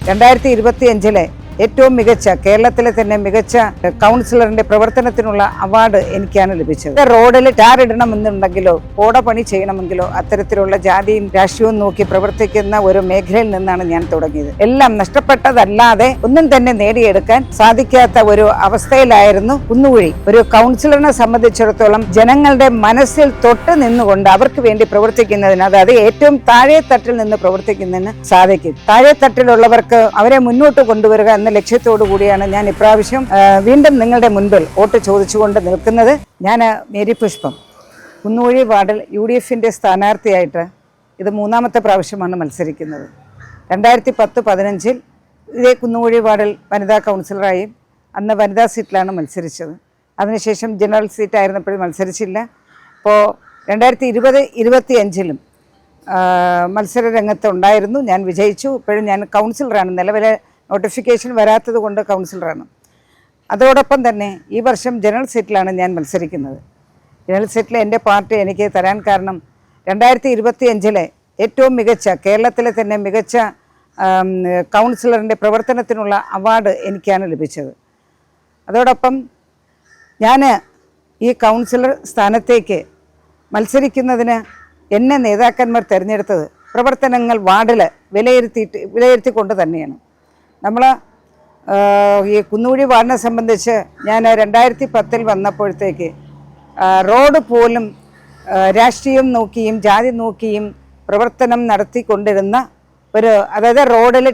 2025 ഏറ്റവും മികച്ച കേരളത്തിലെ തന്നെ മികച്ച കൗൺസിലറിന്റെ പ്രവർത്തനത്തിനുള്ള അവാർഡ് എനിക്കാണ് ലഭിച്ചത്. റോഡിൽ ടാർ ഇടണമെന്നുണ്ടെങ്കിലോ ഓടപണി ചെയ്യണമെങ്കിലോ അത്തരത്തിലുള്ള ജാതിയും രാഷ്ട്രീയവും നോക്കി പ്രവർത്തിക്കുന്ന ഒരു മേഖലയിൽ നിന്നാണ് ഞാൻ തുടങ്ങിയത്. എല്ലാം നഷ്ടപ്പെട്ടതല്ലാതെ ഒന്നും തന്നെ നേടിയെടുക്കാൻ സാധിക്കാത്ത ഒരു അവസ്ഥയിലായിരുന്നു കുന്നുകുഴി. ഒരു കൗൺസിലറിനെ സംബന്ധിച്ചിടത്തോളം ജനങ്ങളുടെ മനസ്സിൽ തൊട്ട് നിന്നുകൊണ്ട് അവർക്ക് വേണ്ടി പ്രവർത്തിക്കുന്നതിന്, അതായത് ഏറ്റവും താഴെ തട്ടിൽ നിന്ന് പ്രവർത്തിക്കുന്നതിന് സാധിക്കും. താഴെ തട്ടിലുള്ളവർക്ക് അവരെ മുന്നോട്ട് കൊണ്ടുവരിക എന്ന ലക്ഷ്യത്തോടു കൂടിയാണ് ഞാൻ ഇപ്രാവശ്യം വീണ്ടും നിങ്ങളുടെ മുൻപിൽ വോട്ട് ചോദിച്ചുകൊണ്ട് നിൽക്കുന്നത്. ഞാൻ മേരി പുഷ്പം, കുന്നുകുഴി വാർഡിൽ UDFന്റെ സ്ഥാനാർത്ഥിയായിട്ട് ഇത് 3ാമത്തെ പ്രാവശ്യമാണ് മത്സരിക്കുന്നത്. 2010-15 ഇതേ കുന്നുകുഴി വാർഡിൽ വനിതാ കൗൺസിലറായും അന്ന് വനിതാ സീറ്റിലാണ് മത്സരിച്ചത്. അതിനുശേഷം ജനറൽ സീറ്റായിരുന്നപ്പോഴും മത്സരിച്ചില്ല. ഇപ്പോൾ 2020-25 മത്സര രംഗത്ത് ഉണ്ടായിരുന്നു. ഞാൻ വിജയിച്ചു. ഇപ്പോഴും ഞാൻ കൗൺസിലറാണ്. നിലവിലെ നോട്ടിഫിക്കേഷൻ വരാത്തത് കൊണ്ട് കൗൺസിലറാണ്. അതോടൊപ്പം തന്നെ ഈ വർഷം ജനറൽ സീറ്റിലാണ് ഞാൻ മത്സരിക്കുന്നത്. ജനറൽ സീറ്റിൽ എൻ്റെ പാർട്ടി എനിക്ക് തരാൻ കാരണം 2025 ഏറ്റവും മികച്ച കേരളത്തിലെ തന്നെ മികച്ച കൗൺസിലറിൻ്റെ പ്രവർത്തനത്തിനുള്ള അവാർഡ് എനിക്കാണ് ലഭിച്ചത്. അതോടൊപ്പം ഞാൻ ഈ കൗൺസിലർ സ്ഥാനത്തേക്ക് മത്സരിക്കുന്നതിന് എന്നെ നേതാക്കന്മാർ തിരഞ്ഞെടുത്തത് പ്രവർത്തനങ്ങൾ വാർഡിൽ വിലയിരുത്തിക്കൊണ്ട് തന്നെയാണ്. നമ്മൾ ഈ കുന്നുകുഴി വാർഡിനെ സംബന്ധിച്ച് ഞാൻ 2010 വന്നപ്പോഴത്തേക്ക് റോഡ് പോലും രാഷ്ട്രീയം നോക്കിയും ജാതി നോക്കിയും പ്രവർത്തനം നടത്തിക്കൊണ്ടിരുന്ന അതായത് റോഡിൽ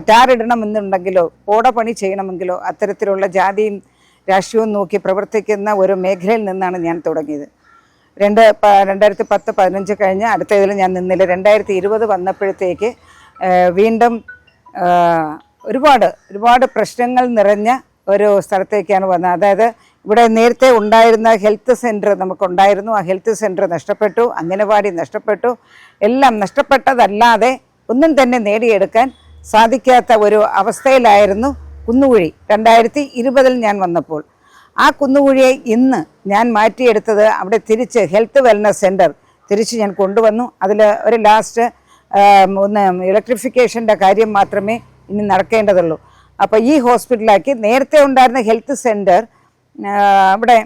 ടാർ ഇടണമെന്നുണ്ടെങ്കിലോ ഓടപണി ചെയ്യണമെങ്കിലോ അത്തരത്തിലുള്ള ജാതിയും രാഷ്ട്രീയവും നോക്കി പ്രവർത്തിക്കുന്ന ഒരു മേഖലയിൽ നിന്നാണ് ഞാൻ തുടങ്ങിയത്. 2010-15 കഴിഞ്ഞ് അടുത്ത ഇതിൽ ഞാൻ നിന്നില്ല. 2020 വന്നപ്പോഴത്തേക്ക് വീണ്ടും ഒരുപാട് പ്രശ്നങ്ങൾ നിറഞ്ഞ ഒരു സ്ഥലത്തേക്കാണ് വന്നത്. അതായത് ഇവിടെ നേരത്തെ ഉണ്ടായിരുന്ന ഹെൽത്ത് സെൻറ്റർ നമുക്കുണ്ടായിരുന്നു. ആ ഹെൽത്ത് സെൻറ്റർ നഷ്ടപ്പെട്ടു, അംഗനവാടി നഷ്ടപ്പെട്ടു. എല്ലാം നഷ്ടപ്പെട്ടതല്ലാതെ ഒന്നും തന്നെ നേടിയെടുക്കാൻ സാധിക്കാത്ത ഒരു അവസ്ഥയിലായിരുന്നു കുന്നുകുഴി 2020 ഞാൻ വന്നപ്പോൾ. ആ കുന്നുകുഴിയെ ഇന്ന് ഞാൻ മാറ്റിയെടുത്തത് അവിടെ തിരിച്ച് ഹെൽത്ത് വെൽനസ് സെൻറ്റർ തിരിച്ച് ഞാൻ കൊണ്ടുവന്നു. അതിൽ ഒരു ലാസ്റ്റ് ഒന്ന് ഇലക്ട്രിഫിക്കേഷൻ്റെ കാര്യം മാത്രമേ ഇനി നടക്കേണ്ടതുള്ളൂ. അപ്പോൾ ഈ ഹോസ്പിറ്റലാക്കി നേരത്തെ ഉണ്ടായിരുന്ന ഹെൽത്ത് സെൻറ്റർ അവിടെ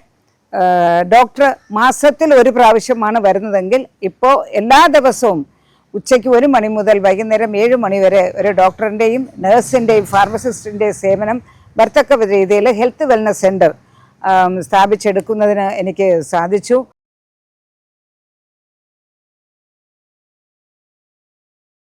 ഡോക്ടർ മാസത്തിൽ ഒരു പ്രാവശ്യമാണ് വരുന്നതെങ്കിൽ ഇപ്പോൾ എല്ലാ ദിവസവും ഉച്ചയ്ക്ക് 1 മണി മുതൽ വൈകുന്നേരം 7 മണി വരെ ഒരു ഡോക്ടറിൻ്റെയും നഴ്സിൻ്റെയും ഫാർമസിസ്റ്റിൻ്റെയും സേവനം വരത്തക്ക രീതിയിൽ ഹെൽത്ത് വെൽനസ് സെൻറ്റർ സ്ഥാപിച്ചെടുക്കുന്നതിന് എനിക്ക് സാധിച്ചു.